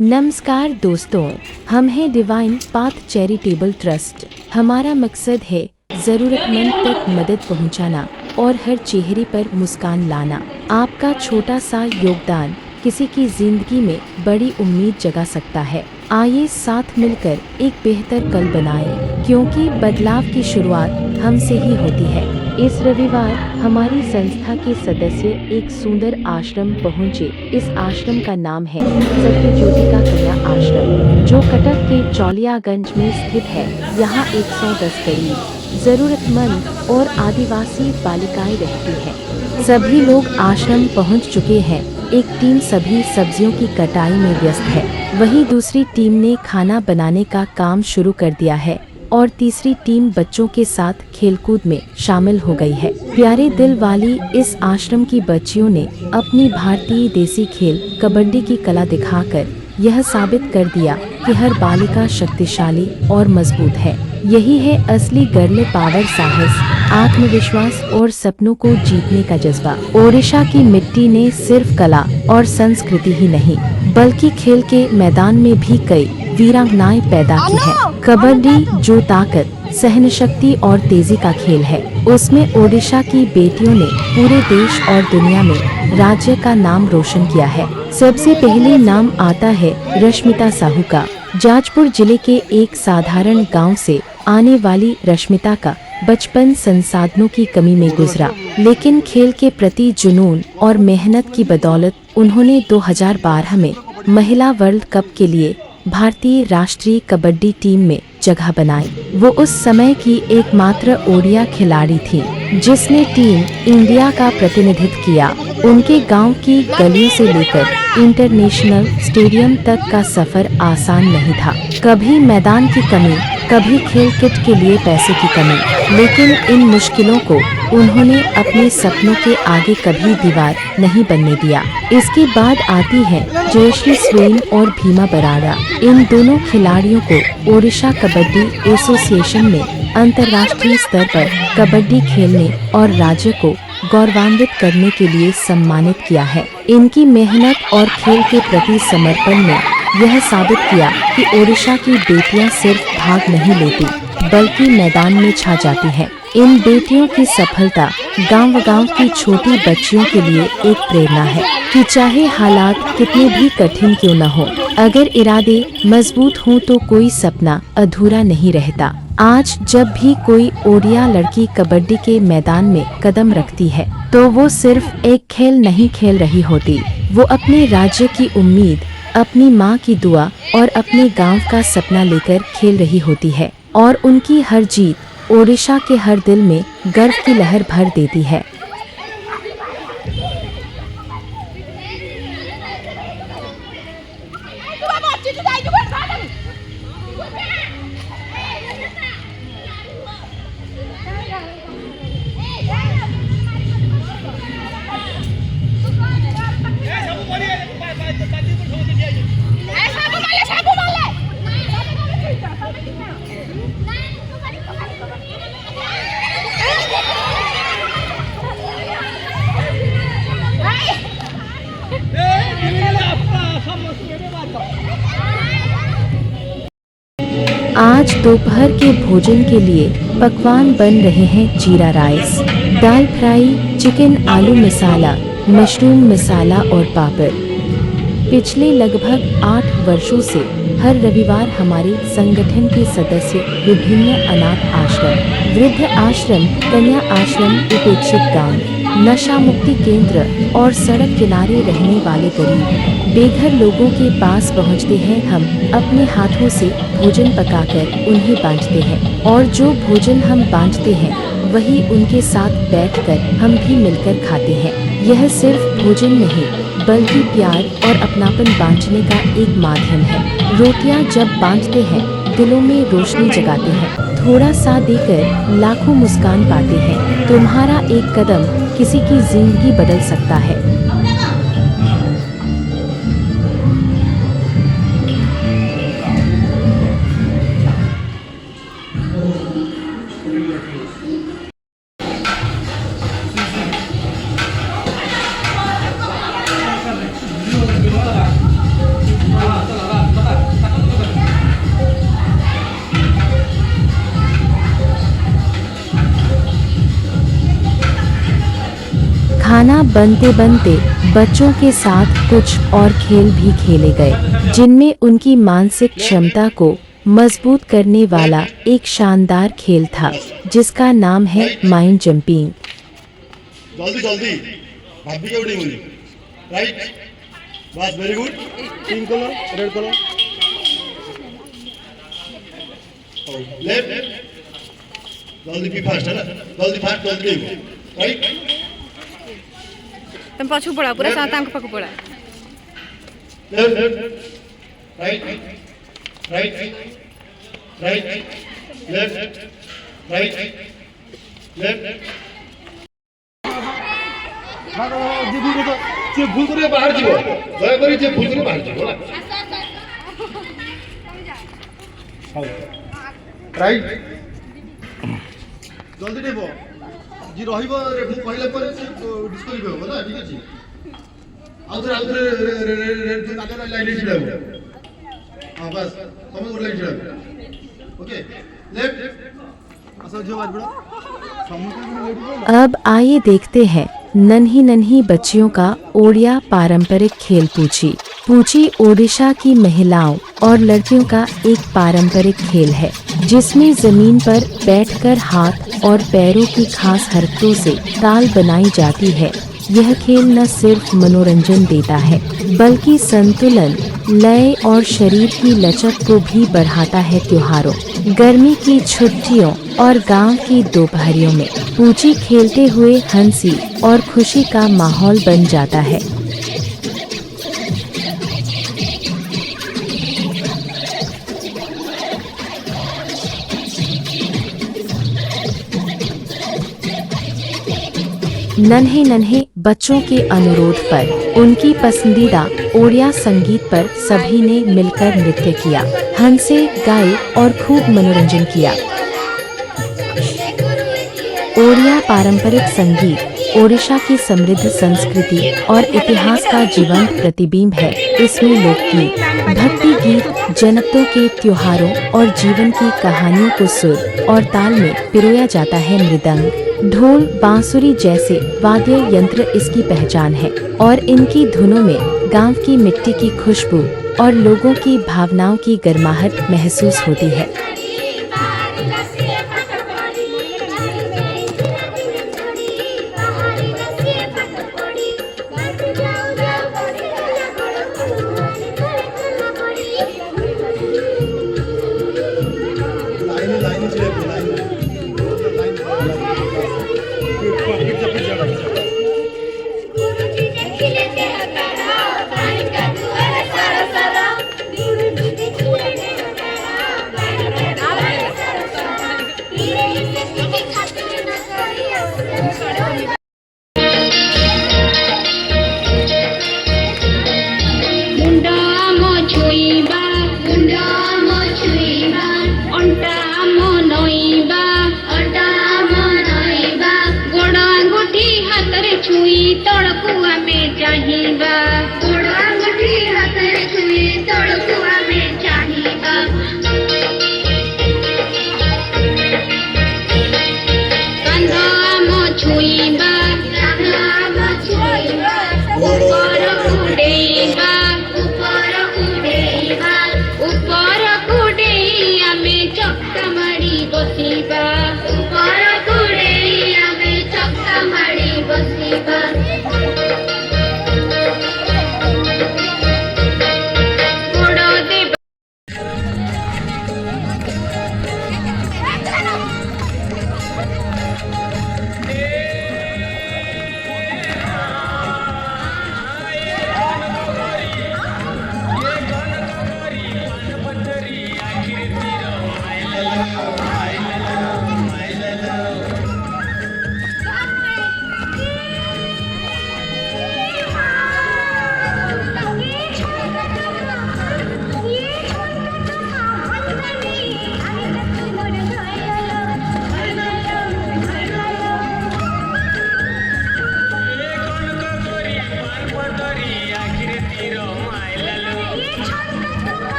नमस्कार दोस्तों, हम हैं डिवाइन पाथ चैरिटेबल ट्रस्ट। हमारा मकसद है ज़रूरतमंद तक मदद पहुंचाना और हर चेहरे पर मुस्कान लाना। आपका छोटा सा योगदान किसी की जिंदगी में बड़ी उम्मीद जगा सकता है। आइए साथ मिलकर एक बेहतर कल बनाएं, क्योंकि बदलाव की शुरुआत हमसे ही होती है। इस रविवार हमारी संस्था के सदस्य एक सुंदर आश्रम पहुंचे। इस आश्रम का नाम है सत्यज्योतिका कन्या आश्रम, जो कटक के चौलियागंज में स्थित है। यहाँ 110 गरीब, जरूरतमंद और आदिवासी बालिकाएं रहती हैं। सभी लोग आश्रम पहुंच चुके हैं। एक टीम सभी सब्जियों की कटाई में व्यस्त है, वहीं दूसरी टीम ने खाना बनाने का काम शुरू कर दिया है और तीसरी टीम बच्चों के साथ खेलकूद में शामिल हो गई है। प्यारे दिल वाली इस आश्रम की बच्चियों ने अपनी भारतीय देसी खेल कबड्डी की कला दिखाकर यह साबित कर दिया कि हर बालिका शक्तिशाली और मजबूत है। यही है असली गर्ल पावर, साहस, आत्मविश्वास और सपनों को जीतने का जज्बा। ओडिशा की मिट्टी ने सिर्फ कला और संस्कृति ही नहीं, बल्कि खेल के मैदान में भी कई वीरांगनाएं पैदा की है। कबड्डी जो ताकत, सहनशक्ति और तेजी का खेल है, उसमें ओडिशा की बेटियों ने पूरे देश और दुनिया में राज्य का नाम रोशन किया है। सबसे पहले नाम आता है रश्मिता साहू का। जाजपुर जिले के एक साधारण गांव से आने वाली रश्मिता का बचपन संसाधनों की कमी में गुजरा, लेकिन खेल के प्रति जुनून और मेहनत की बदौलत उन्होंने 2012 में महिला वर्ल्ड कप के लिए भारतीय राष्ट्रीय कबड्डी टीम में जगह बनाई। वो उस समय की एकमात्र ओडिया खिलाड़ी थी जिसने टीम इंडिया का प्रतिनिधित्व किया। उनके गांव की गलियों से लेकर इंटरनेशनल स्टेडियम तक का सफर आसान नहीं था। कभी मैदान की कमी, कभी खेल किट के लिए पैसे की कमी, लेकिन इन मुश्किलों को उन्होंने अपने सपनों के आगे कभी दीवार नहीं बनने दिया। इसके बाद आती है जयश्री स्वेन और भीमा बराड़ा। इन दोनों खिलाड़ियों को ओडिशा कबड्डी एसोसिएशन ने अंतर्राष्ट्रीय स्तर पर कबड्डी खेलने और राज्य को गौरवान्वित करने के लिए सम्मानित किया है। इनकी मेहनत और खेल के प्रति समर्पण ने यह साबित किया कि ओडिशा की बेटियां सिर्फ भाग नहीं लेती, बल्कि मैदान में छा जाती हैं। इन बेटियों की सफलता गांव-गांव की छोटी बच्चियों के लिए एक प्रेरणा है कि चाहे हालात कितने भी कठिन क्यों न हो, अगर इरादे मजबूत हों तो कोई सपना अधूरा नहीं रहता। आज जब भी कोई ओडिया लड़की कबड्डी के मैदान में कदम रखती है, तो वो सिर्फ एक खेल नहीं खेल रही होती, वो अपने राज्य की उम्मीद, अपनी माँ की दुआ और अपने गांव का सपना लेकर खेल रही होती है। और उनकी हर जीत ओडिशा के हर दिल में गर्व की लहर भर देती है। आज दोपहर के भोजन के लिए पकवान बन रहे हैं जीरा राइस, दाल फ्राई, चिकन आलू मसाला, मशरूम मसाला और पापड़। पिछले लगभग 8 वर्षों से हर रविवार हमारे संगठन के सदस्य विभिन्न अनाथ आश्रम, वृद्ध आश्रम, कन्या आश्रम, उपेक्षित गांव, नशा मुक्ति केंद्र और सड़क किनारे रहने वाले गरीब बेघर लोगों के पास पहुंचते हैं। हम अपने हाथों से भोजन पकाकर उन्हें बांटते हैं, और जो भोजन हम बांटते हैं वही उनके साथ बैठकर हम भी मिलकर खाते हैं। यह सिर्फ भोजन नहीं, बल्कि प्यार और अपनापन बांटने का एक माध्यम है। रोटियां जब बांटते हैं, दिलों में रोशनी जगाते हैं। थोड़ा सा देकर लाखों मुस्कान पाते हैं। तुम्हारा एक कदम किसी की जिंदगी बदल सकता है। खाना बनते बनते बच्चों के साथ कुछ और खेल भी खेले गए, जिनमें उनकी मानसिक क्षमता को मजबूत करने वाला एक शानदार खेल था, जिसका नाम है माइंड जंपिंग। जल्दी जल्दी भाभी के उड़ी राइट बस very good pink colour red colour left जल्दी भी फास्ट है ना जल्दी राइट तुम पछू पड़ा पूरा साथ आंख पकड़ पड़ा लेफ्ट राइट लेफ्ट लेफ्ट जे भूल करे बाहर जीव दया करी जे भूल करे बाहर जीव राइट जल्दी देबो जी रहिबो मु कहले पर डिस्कस हो ना ठीक अछि आउथरे रेड आगे लाइन छिड़ाबो हां बस तुम एक लाइन छिड़ाबो ओके लेफ्ट असो जो बात बड़ा अब आइए देखते हैं नन्ही नन्ही बच्चियों का ओडिया पारंपरिक खेल पूची। पूची ओडिशा की महिलाओं और लड़कियों का एक पारंपरिक खेल है, जिसमें जमीन पर बैठकर हाथ और पैरों की खास हरकतों से ताल बनाई जाती है। यह खेल न सिर्फ मनोरंजन देता है, बल्कि संतुलन, लय और शरीर की लचक को भी बढ़ाता है। त्योहारों, गर्मी की छुट्टियों और गांव की दोपहरियों में पूची खेलते हुए हंसी और खुशी का माहौल बन जाता है। नन्हे नन्हे बच्चों के अनुरोध पर उनकी पसंदीदा ओडिया संगीत पर सभी ने मिलकर नृत्य किया, हंसे, गाए और खूब मनोरंजन किया। ओडिया पारंपरिक संगीत ओडिशा की समृद्ध संस्कृति और इतिहास का जीवंत प्रतिबिंब है। इसमें लोकगीत, भक्ति गीत, जनपदों के त्योहारों और जीवन की कहानियों को सुर और ताल में पिरोया जाता है। मृदंग, ढोल, बांसुरी जैसे वाद्य यंत्र इसकी पहचान है और इनकी धुनों में गांव की मिट्टी की खुशबू और लोगों की भावनाओं की गर्माहट महसूस होती है।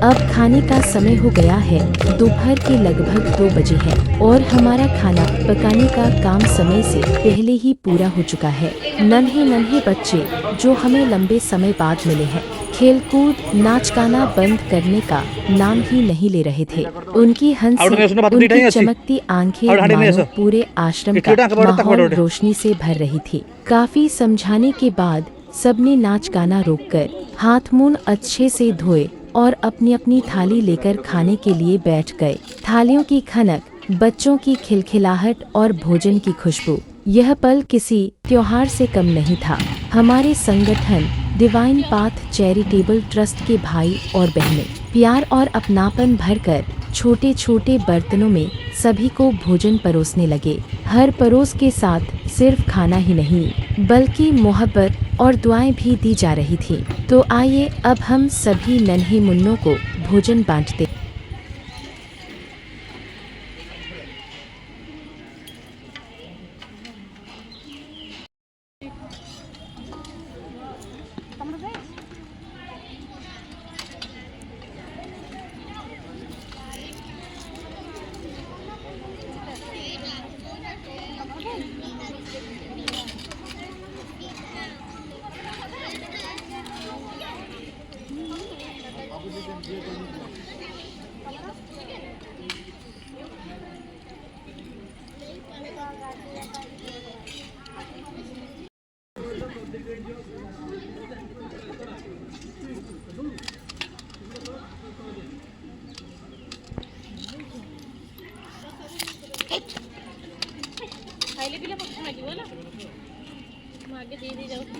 अब खाने का समय हो गया है। दोपहर के लगभग 2 बजे है और हमारा खाना पकाने का काम समय से पहले ही पूरा हो चुका है। नन्हे नन्हे बच्चे जो हमें लंबे समय बाद मिले हैं, खेलकूद नाच गाना बंद करने का नाम ही नहीं ले रहे थे। उनकी हंसी, उनकी चमकती आंखें मानो पूरे आश्रम का माहौल रोशनी से भर रही थी। काफी समझाने के बाद सबने नाच गाना रोककर हाथ मुंह अच्छे से धोए और अपनी अपनी थाली लेकर खाने के लिए बैठ गए। थालियों की खनक, बच्चों की खिलखिलाहट और भोजन की खुशबू, यह पल किसी त्योहार से कम नहीं था। हमारे संगठन डिवाइन पाथ चैरिटेबल ट्रस्ट के भाई और बहनें प्यार और अपनापन भरकर छोटे छोटे बर्तनों में सभी को भोजन परोसने लगे। हर परोस के साथ सिर्फ खाना ही नहीं बल्कि मोहब्बत और दुआएं भी दी जा रही थी। तो आइए अब हम सभी नन्हे मुन्नों को भोजन बांटते। ଖାଇଲେ ପିଲେ ପଛେ ମାଗିବ ହେଲା ମୁଁ ଆଗେ ଦେଇ ଯାଉଛି।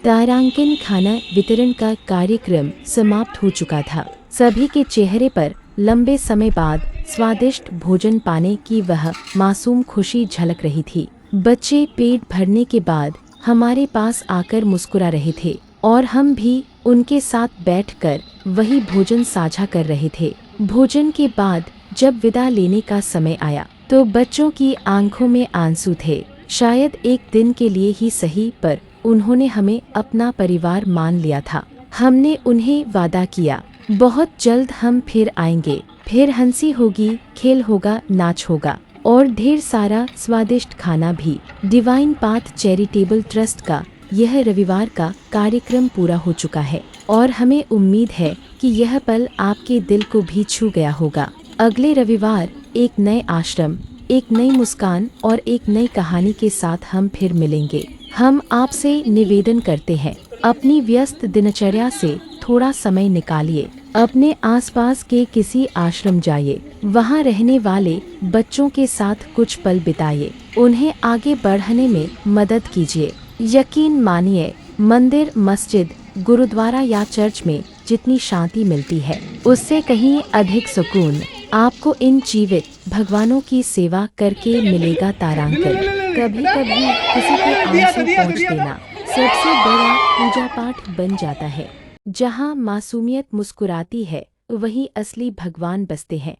तारांकन खाना वितरण का कार्यक्रम समाप्त हो चुका था। सभी के चेहरे पर लंबे समय बाद स्वादिष्ट भोजन पाने की वह मासूम खुशी झलक रही थी। बच्चे पेट भरने के बाद हमारे पास आकर मुस्कुरा रहे थे और हम भी उनके साथ बैठकर वही भोजन साझा कर रहे थे। भोजन के बाद जब विदा लेने का समय आया तो बच्चों की आंखों में आंसू थे। शायद एक दिन के लिए ही सही, पर उन्होंने हमें अपना परिवार मान लिया था। हमने उन्हें वादा किया, बहुत जल्द हम फिर आएंगे, फिर हंसी होगी, खेल होगा, नाच होगा और ढेर सारा स्वादिष्ट खाना भी। डिवाइन पाथ चैरिटेबल ट्रस्ट का यह रविवार का कार्यक्रम पूरा हो चुका है और हमें उम्मीद है कि यह पल आपके दिल को भी छू गया होगा। अगले रविवार एक नए आश्रम, एक नई मुस्कान और एक नई कहानी के साथ हम फिर मिलेंगे। हम आपसे निवेदन करते हैं, अपनी व्यस्त दिनचर्या से थोड़ा समय निकालिए, अपने आसपास के किसी आश्रम जाइए, वहां रहने वाले बच्चों के साथ कुछ पल बिताइए, उन्हें आगे बढ़ने में मदद कीजिए। यकीन मानिए, मंदिर, मस्जिद, गुरुद्वारा या चर्च में जितनी शांति मिलती है उससे कहीं अधिक सुकून आपको इन जीवित भगवानों की सेवा करके मिलेगा। तारांकन कभी कभी किसी के आंसू पहुँच देना सबसे बड़ा पूजा पाठ बन जाता है। जहाँ मासूमियत मुस्कुराती है वहीं असली भगवान बसते हैं।